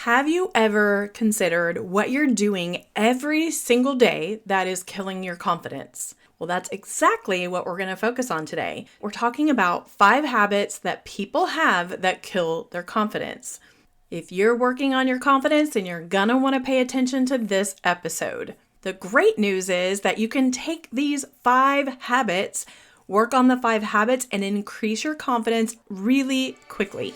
Have you ever considered what you're doing every single day that is killing your confidence? Well, that's exactly what we're going to focus on today. We're talking about 5 habits that people have that kill their confidence. If you're working on your confidence, then you're going to want to pay attention to this episode. The great news is that you can take these 5 habits, work on the 5 habits, and increase your confidence really quickly.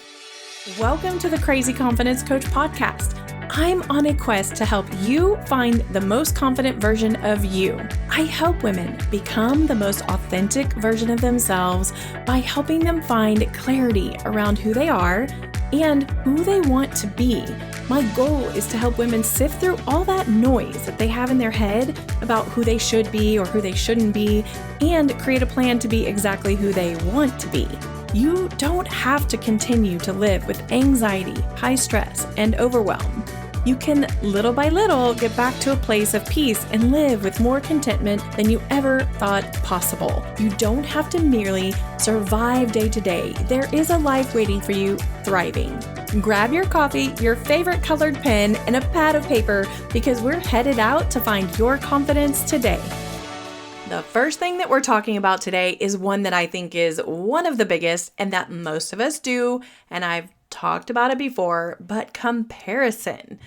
Welcome to the Crazy Confidence Coach podcast. I'm on a quest to help you find the most confident version of you. I help women become the most authentic version of themselves by helping them find clarity around who they are and who they want to be. My goal is to help women sift through all that noise that they have in their head about who they should be or who they shouldn't be and create a plan to be exactly who they want to be. You don't have to continue to live with anxiety, high stress, and overwhelm. You can little by little get back to a place of peace and live with more contentment than you ever thought possible. You don't have to merely survive day to day. There is a life waiting for you, thriving. Grab your coffee, your favorite colored pen, and a pad of paper because we're headed out to find your confidence today. The first thing that we're talking about today is one that I think is one of the biggest and that most of us do, and I've talked about it before, but comparison.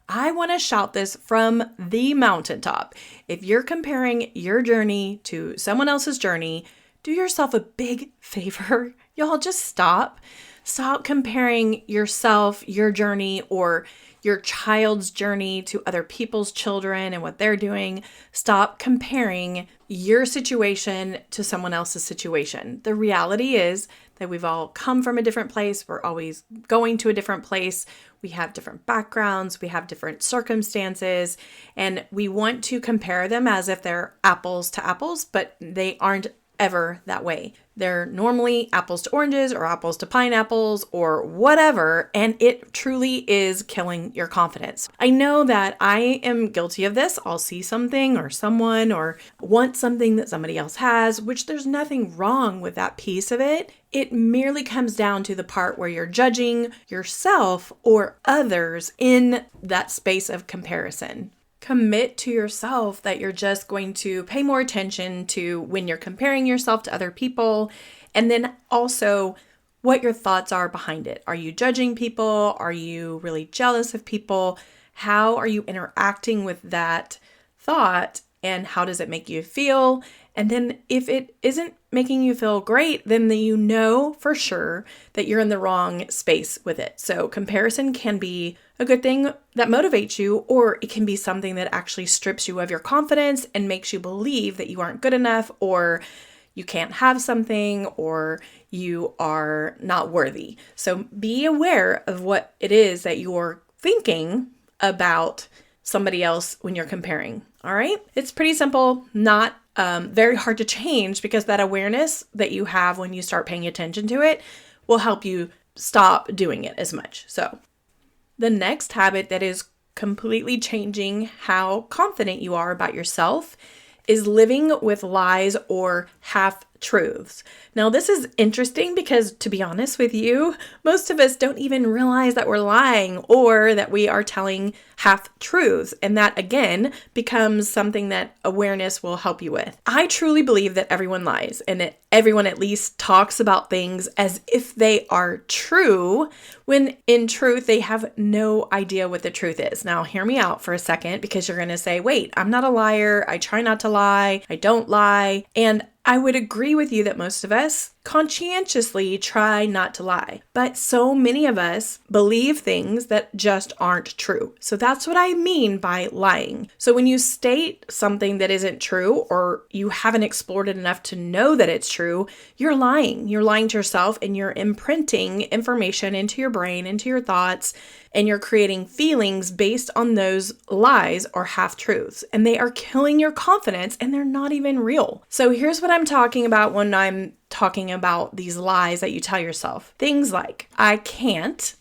I want to shout this from the mountaintop. If you're comparing your journey to someone else's journey, do yourself a big favor. Y'all just stop. Stop comparing yourself, your journey, or your child's journey to other people's children and what they're doing. Stop comparing your situation to someone else's situation. The reality is that we've all come from a different place. We're always going to a different place. We have different backgrounds. We have different circumstances, and we want to compare them as if they're apples to apples, but they aren't ever that way. They're normally apples to oranges or apples to pineapples or whatever, and it truly is killing your confidence. I know that I am guilty of this. I'll see something or someone or want something that somebody else has, which there's nothing wrong with that piece of it. It merely comes down to the part where you're judging yourself or others in that space of comparison. Commit to yourself that you're just going to pay more attention to when you're comparing yourself to other people, and then also what your thoughts are behind it. Are you judging people? Are you really jealous of people? How are you interacting with that thought, and how does it make you feel? And then if it isn't making you feel great, then you know for sure that you're in the wrong space with it. So comparison can be a good thing that motivates you, or it can be something that actually strips you of your confidence and makes you believe that you aren't good enough, or you can't have something, or you are not worthy. So be aware of what it is that you're thinking about somebody else when you're comparing. All right? It's pretty simple, not very hard to change, because that awareness that you have when you start paying attention to it will help you stop doing it as much. So the next habit that is completely changing how confident you are about yourself is living with lies or half-truths. Now, this is interesting because, to be honest with you, most of us don't even realize that we're lying or that we are telling half-truths. And that, again, becomes something that awareness will help you with. I truly believe that everyone lies, and that everyone at least talks about things as if they are true, when in truth, they have no idea what the truth is. Now, hear me out for a second, because you're going to say, wait, I'm not a liar. I try not to lie. I don't lie. And I would agree with you that most of us conscientiously try not to lie, but so many of us believe things that just aren't true. So that's what I mean by lying. So when you state something that isn't true, or you haven't explored it enough to know that it's true, you're lying. You're lying to yourself, and you're imprinting information into your brain, into your thoughts, and you're creating feelings based on those lies or half-truths, and they are killing your confidence, and they're not even real. So here's what I'm talking about when I'm talking about these lies that you tell yourself. Things like, I can't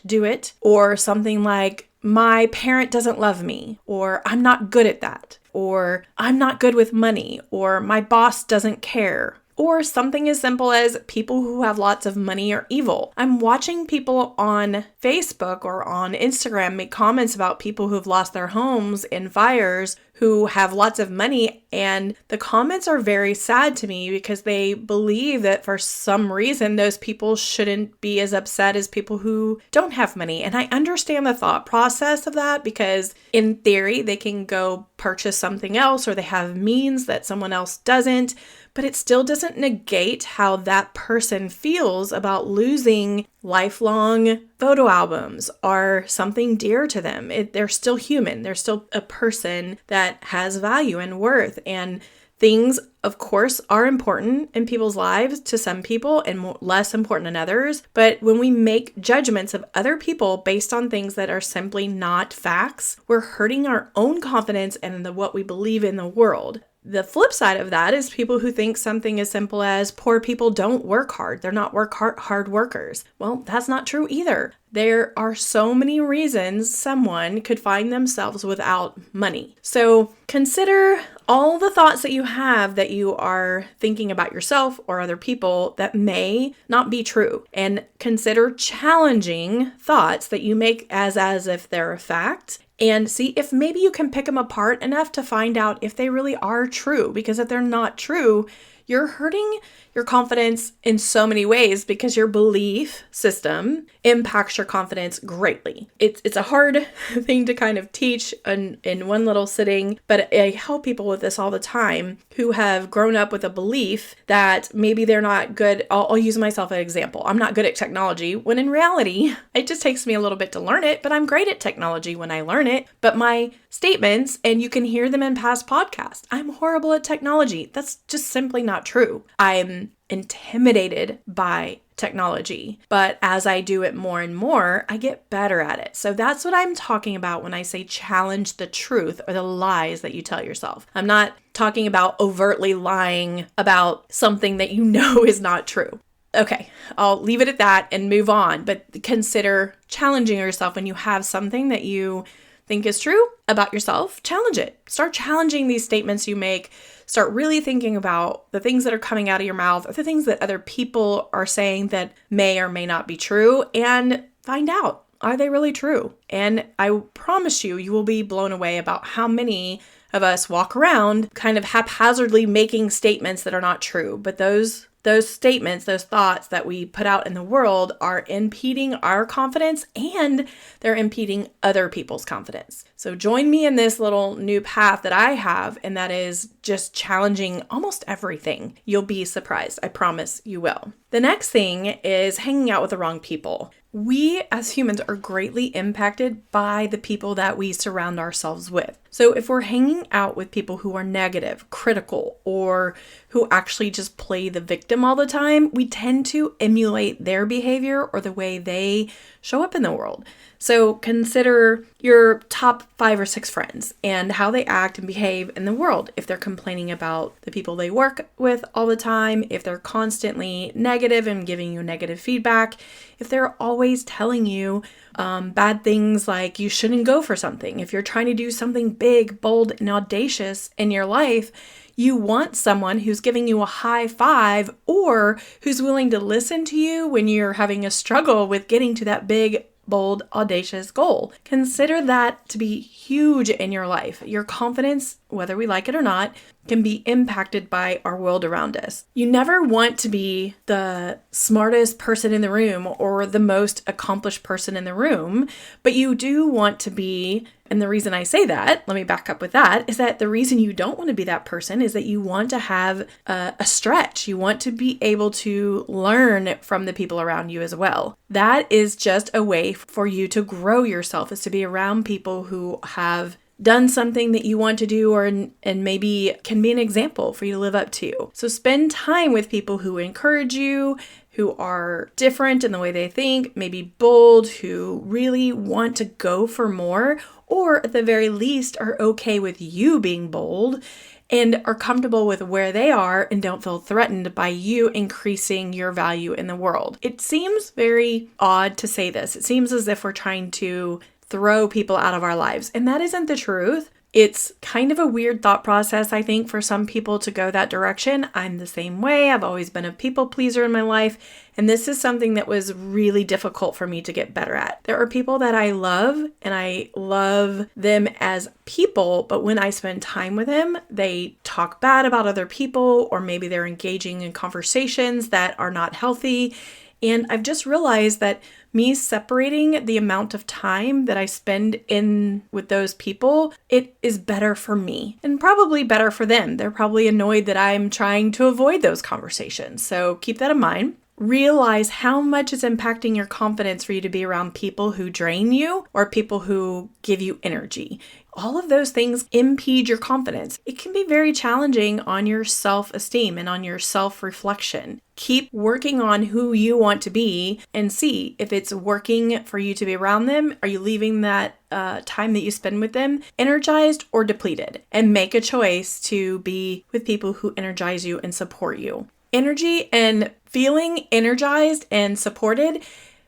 do it, or something like, my parent doesn't love me, or I'm not good at that, or I'm not good with money, or my boss doesn't care, Or something as simple as people who have lots of money are evil. I'm watching people on Facebook or on Instagram make comments about people who've lost their homes in fires who have lots of money, and the comments are very sad to me because they believe that for some reason those people shouldn't be as upset as people who don't have money. And I understand the thought process of that because in theory they can go purchase something else or they have means that someone else doesn't, but it still doesn't negate how that person feels about losing lifelong photo albums or something dear to them. They're still human. They're still a person that has value and worth. And things, of course, are important in people's lives to some people and less important in others. But when we make judgments of other people based on things that are simply not facts, we're hurting our own confidence and what we believe in the world. The flip side of that is people who think something as simple as poor people don't work hard. They're not hard workers. Well, that's not true either. There are so many reasons someone could find themselves without money. So consider all the thoughts that you have that you are thinking about yourself or other people that may not be true. And consider challenging thoughts that you make as if they're a fact. And see if maybe you can pick them apart enough to find out if they really are true. Because if they're not true, you're hurting your confidence in so many ways because your belief system impacts your confidence greatly. It's a hard thing to kind of teach in one little sitting, but I help people with this all the time who have grown up with a belief that maybe they're not good. I'll use myself as an example. I'm not good at technology, when in reality, it just takes me a little bit to learn it, but I'm great at technology when I learn it. But my statements, and you can hear them in past podcasts, I'm horrible at technology. That's just simply not true. I'm intimidated by technology, but as I do it more and more, I get better at it. So that's what I'm talking about when I say challenge the truth or the lies that you tell yourself. I'm not talking about overtly lying about something that you know is not true. Okay, I'll leave it at that and move on, but consider challenging yourself when you have something that you think is true about yourself. Challenge it. Start challenging these statements you make. Start really thinking about the things that are coming out of your mouth or the things that other people are saying that may or may not be true, and find out, are they really true? And I promise you, you will be blown away about how many of us walk around kind of haphazardly making statements that are not true. But those statements, those thoughts that we put out in the world are impeding our confidence, and they're impeding other people's confidence. So join me in this little new path that I have, and that is just challenging almost everything. You'll be surprised. I promise you will. The next thing is hanging out with the wrong people. We as humans are greatly impacted by the people that we surround ourselves with. So if we're hanging out with people who are negative, critical, or who actually just play the victim all the time, we tend to emulate their behavior or the way they show up in the world. So consider your top 5 or 6 friends and how they act and behave in the world. If they're complaining about the people they work with all the time, if they're constantly negative and giving you negative feedback, if they're always telling you bad things like you shouldn't go for something, if you're trying to do something big, bold, and audacious in your life, you want someone who's giving you a high five or who's willing to listen to you when you're having a struggle with getting to that big, bold, audacious goal. Consider that to be huge in your life. Your confidence, whether we like it or not, can be impacted by our world around us. You never want to be the smartest person in the room or the most accomplished person in the room, but you do want to be, and the reason I say that, let me back up with that, is that the reason you don't want to be that person is that you want to have a stretch. You want to be able to learn from the people around you as well. That is just a way for you to grow yourself, is to be around people who have done something that you want to do and maybe can be an example for you to live up to. So spend time with people who encourage you, who are different in the way they think, maybe bold, who really want to go for more, or at the very least are okay with you being bold and are comfortable with where they are and don't feel threatened by you increasing your value in the world. It seems very odd to say this. It seems as if we're trying to throw people out of our lives. And that isn't the truth. It's kind of a weird thought process, I think, for some people to go that direction. I'm the same way. I've always been a people pleaser in my life, and this is something that was really difficult for me to get better at. There are people that I love, and I love them as people, but when I spend time with them, they talk bad about other people, or maybe they're engaging in conversations that are not healthy. And I've just realized that me separating the amount of time that I spend in with those people, it is better for me and probably better for them. They're probably annoyed that I'm trying to avoid those conversations. So keep that in mind. Realize how much it's impacting your confidence for you to be around people who drain you or people who give you energy. All of those things impede your confidence. It can be very challenging on your self-esteem and on your self-reflection. Keep working on who you want to be and see if it's working for you to be around them. Are you leaving that time that you spend with them energized or depleted? And make a choice to be with people who energize you and support you. Energy and feeling energized and supported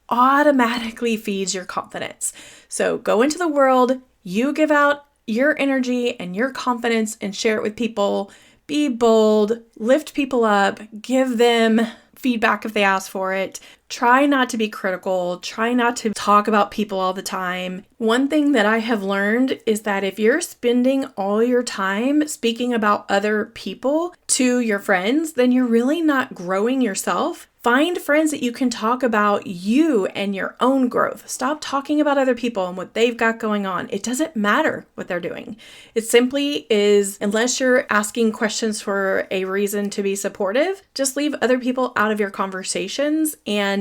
automatically feeds your confidence. So go into the world, you give out your energy and your confidence and share it with people. Be bold, lift people up, give them feedback if they ask for it. Try not to be critical. Try not to talk about people all the time. One thing that I have learned is that if you're spending all your time speaking about other people to your friends, then you're really not growing yourself. Find friends that you can talk about you and your own growth. Stop talking about other people and what they've got going on. It doesn't matter what they're doing. It simply is, unless you're asking questions for a reason to be supportive, just leave other people out of your conversations and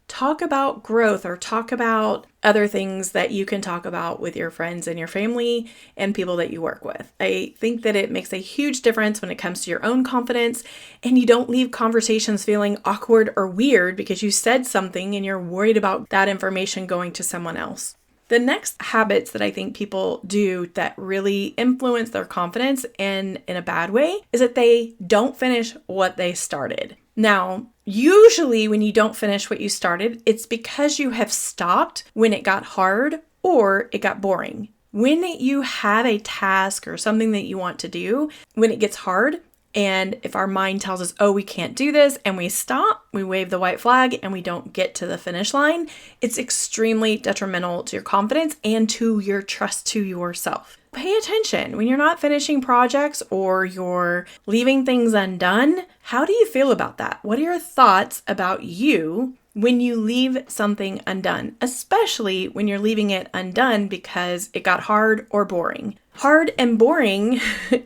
talk about growth or talk about other things that you can talk about with your friends and your family and people that you work with. I think that it makes a huge difference when it comes to your own confidence, and you don't leave conversations feeling awkward or weird because you said something and you're worried about that information going to someone else. The next habits that I think people do that really influence their confidence and in a bad way is that they don't finish what they started. Now, usually when you don't finish what you started, it's because you have stopped when it got hard or it got boring. When you have a task or something that you want to do, when it gets hard, and if our mind tells us, oh, we can't do this, and we stop, we wave the white flag, and we don't get to the finish line, it's extremely detrimental to your confidence and to your trust to yourself. Pay attention. When you're not finishing projects or you're leaving things undone, how do you feel about that? What are your thoughts about you when you leave something undone, especially when you're leaving it undone because it got hard or boring? Hard and boring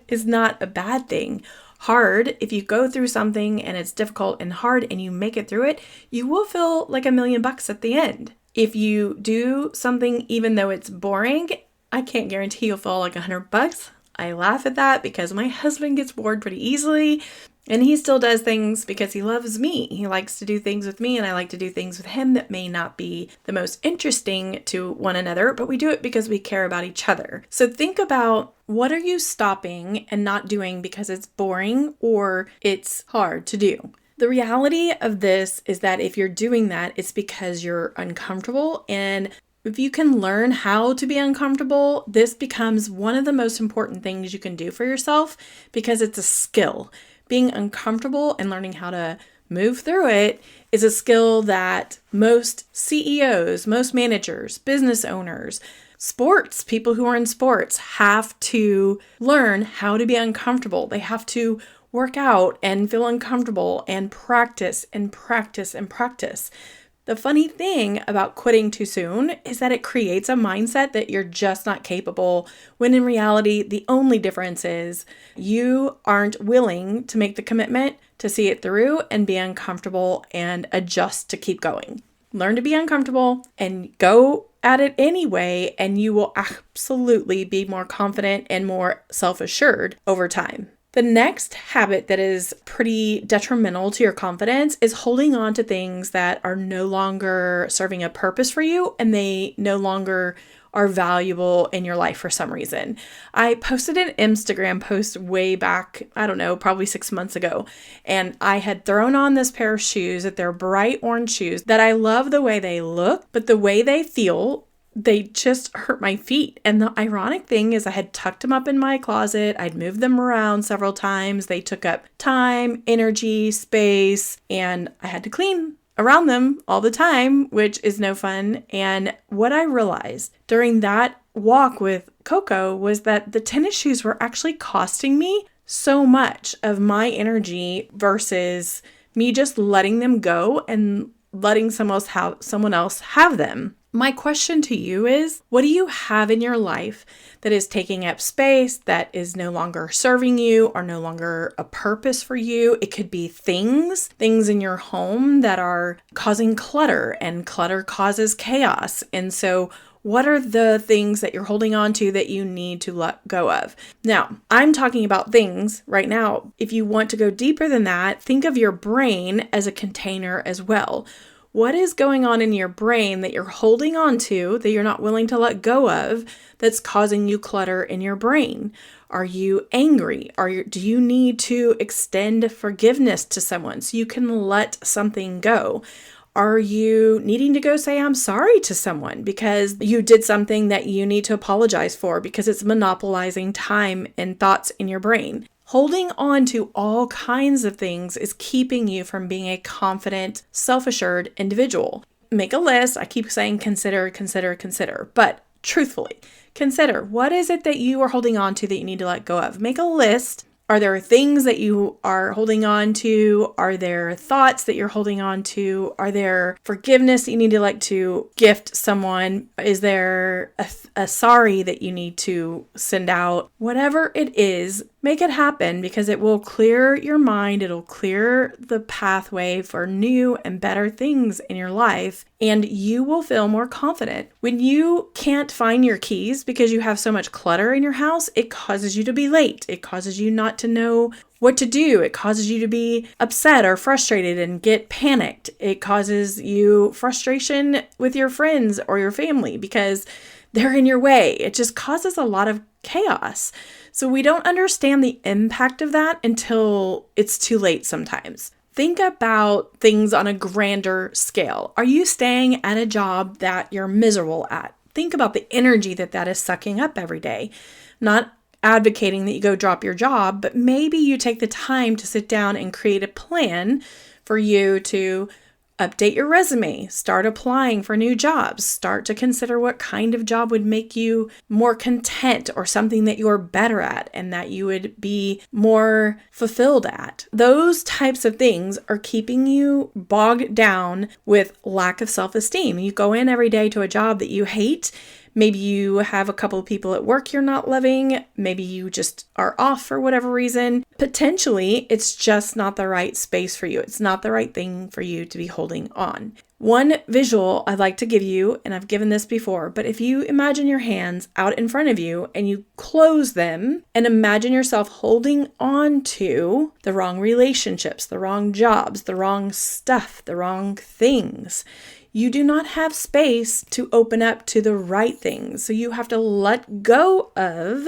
is not a bad thing. Hard, if you go through something and it's difficult and hard and you make it through it, you will feel like $1,000,000 at the end. If you do something even though it's boring, I can't guarantee you'll feel like $100. I laugh at that because my husband gets bored pretty easily, and he still does things because he loves me. He likes to do things with me, and I like to do things with him that may not be the most interesting to one another, but we do it because we care about each other. So think about, what are you stopping and not doing because it's boring or it's hard to do? The reality of this is that if you're doing that, it's because you're uncomfortable, and if you can learn how to be uncomfortable, this becomes one of the most important things you can do for yourself because it's a skill. Being uncomfortable and learning how to move through it is a skill that most CEOs, most managers, business owners, people who are in sports have to learn how to be uncomfortable. They have to work out and feel uncomfortable and practice and practice and practice. The funny thing about quitting too soon is that it creates a mindset that you're just not capable, when in reality, the only difference is you aren't willing to make the commitment to see it through and be uncomfortable and adjust to keep going. Learn to be uncomfortable and go at it anyway, and you will absolutely be more confident and more self-assured over time. The next habit that is pretty detrimental to your confidence is holding on to things that are no longer serving a purpose for you, and they no longer are valuable in your life for some reason. I posted an Instagram post way back, I don't know, probably 6 months ago, and I had thrown on this pair of shoes that they're bright orange shoes that I love the way they look, but the way they feel they just hurt my feet. And the ironic thing is I had tucked them up in my closet. I'd moved them around several times. They took up time, energy, space, and I had to clean around them all the time, which is no fun. And what I realized during that walk with Coco was that the tennis shoes were actually costing me so much of my energy versus me just letting them go and letting someone else have them. My question to you is, what do you have in your life that is taking up space, that is no longer serving you or no longer a purpose for you? It could be things in your home that are causing clutter, and clutter causes chaos. And so what are the things that you're holding on to that you need to let go of? Now, I'm talking about things right now. If you want to go deeper than that, think of your brain as a container as well. What is going on in your brain that you're holding on to, that you're not willing to let go of, that's causing you clutter in your brain? Are you angry? Do you need to extend forgiveness to someone so you can let something go? Are you needing to go say, I'm sorry to someone because you did something that you need to apologize for because it's monopolizing time and thoughts in your brain? Holding on to all kinds of things is keeping you from being a confident, self-assured individual. Make a list. I keep saying consider, but truthfully, consider what is it that you are holding on to that you need to let go of. Make a list. Are there things that you are holding on to? Are there thoughts that you're holding on to? Are there forgiveness that you need to gift someone? Is there a sorry that you need to send out? Whatever it is, make it happen because it will clear your mind. It'll clear the pathway for new and better things in your life, and you will feel more confident. When you can't find your keys because you have so much clutter in your house, it causes you to be late. It causes you not to know what to do. It causes you to be upset or frustrated and get panicked. It causes you frustration with your friends or your family because they're in your way. It just causes a lot of chaos. So we don't understand the impact of that until it's too late sometimes. Think about things on a grander scale. Are you staying at a job that you're miserable at? Think about the energy that is sucking up every day. Not advocating that you go drop your job, but maybe you take the time to sit down and create a plan for you to update your resume, start applying for new jobs, start to consider what kind of job would make you more content or something that you're better at and that you would be more fulfilled at. Those types of things are keeping you bogged down with lack of self-esteem. You go in every day to a job that you hate. Maybe you have a couple of people at work you're not loving. Maybe you just are off for whatever reason. Potentially, it's just not the right space for you. It's not the right thing for you to be holding on. One visual I'd like to give you, and I've given this before, but if you imagine your hands out in front of you and you close them and imagine yourself holding on to the wrong relationships, the wrong jobs, the wrong stuff, the wrong things, you do not have space to open up to the right things. So you have to let go of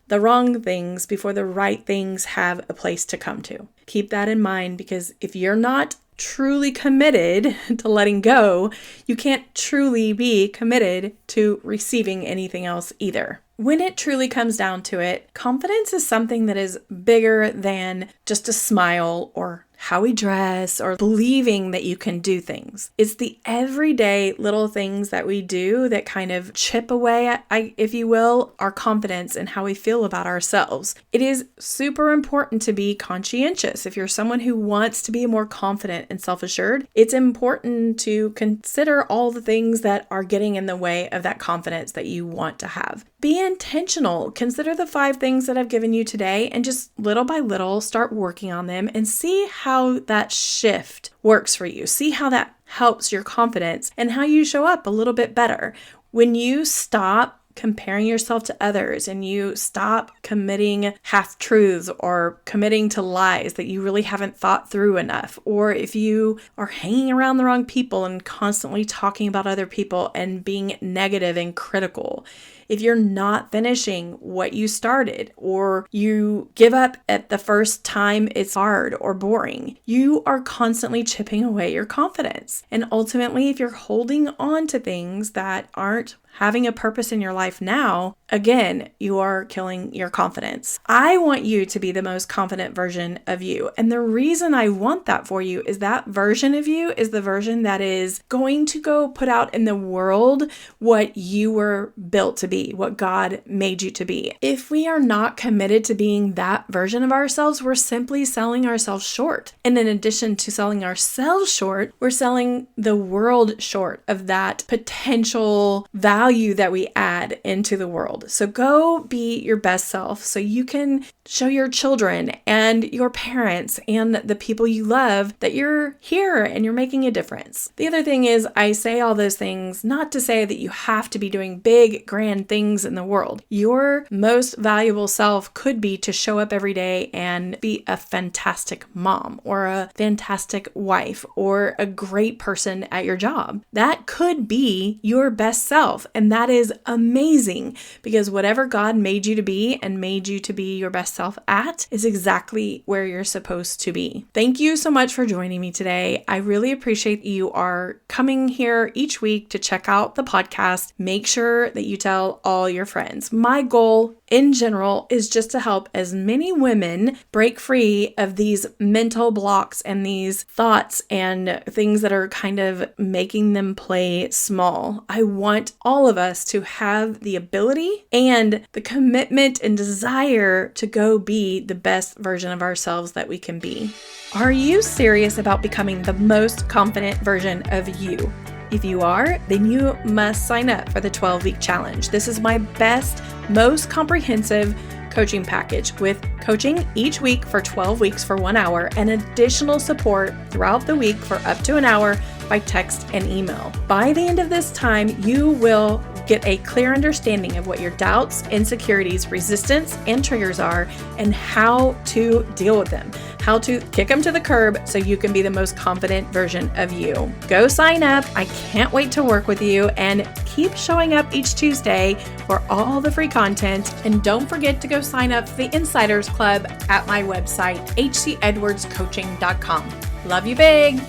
the wrong things before the right things have a place to come to. Keep that in mind because if you're not truly committed to letting go, you can't truly be committed to receiving anything else either. When it truly comes down to it, confidence is something that is bigger than just a smile or how we dress or believing that you can do things. It's the everyday little things that we do that kind of chip away at, if you will, our confidence and how we feel about ourselves. It is super important to be conscientious. If you're someone who wants to be more confident and self-assured, it's important to consider all the things that are getting in the way of that confidence that you want to have. Be intentional. Consider the 5 things that I've given you today and just little by little start working on them and see how that shift works for you. See how that helps your confidence and how you show up a little bit better. When you stop comparing yourself to others and you stop committing half-truths or committing to lies that you really haven't thought through enough, or if you are hanging around the wrong people and constantly talking about other people and being negative and critical, if you're not finishing what you started, or you give up at the first time it's hard or boring, you are constantly chipping away your confidence. And ultimately, if you're holding on to things that aren't having a purpose in your life now, again, you are killing your confidence. I want you to be the most confident version of you. And the reason I want that for you is that version of you is the version that is going to go put out in the world what you were built to be, what God made you to be. If we are not committed to being that version of ourselves, we're simply selling ourselves short. And in addition to selling ourselves short, we're selling the world short of that potential value that we add into the world. So go be your best self so you can show your children and your parents and the people you love that you're here and you're making a difference. The other thing is, I say all those things not to say that you have to be doing big, grand things in the world. Your most valuable self could be to show up every day and be a fantastic mom or a fantastic wife or a great person at your job. That could be your best self. And that is amazing because whatever God made you to be and made you to be your best self at is exactly where you're supposed to be. Thank you so much for joining me today. I really appreciate you are coming here each week to check out the podcast. Make sure that you tell all your friends. My goal in general is just to help as many women break free of these mental blocks and these thoughts and things that are kind of making them play small. I want all of us to have the ability and the commitment and desire to go be the best version of ourselves that we can be. Are you serious about becoming the most confident version of you? If you are, then you must sign up for the 12-week challenge. This is my best, most comprehensive coaching package with coaching each week for 12 weeks for 1 hour and additional support throughout the week for up to an hour by text and email. By the end of this time, you will get a clear understanding of what your doubts, insecurities, resistance, and triggers are and how to deal with them, how to kick them to the curb so you can be the most confident version of you. Go sign up. I can't wait to work with you and keep showing up each Tuesday for all the free content. And don't forget to go sign up for the Insiders Club at my website, hcedwardscoaching.com. Love you big.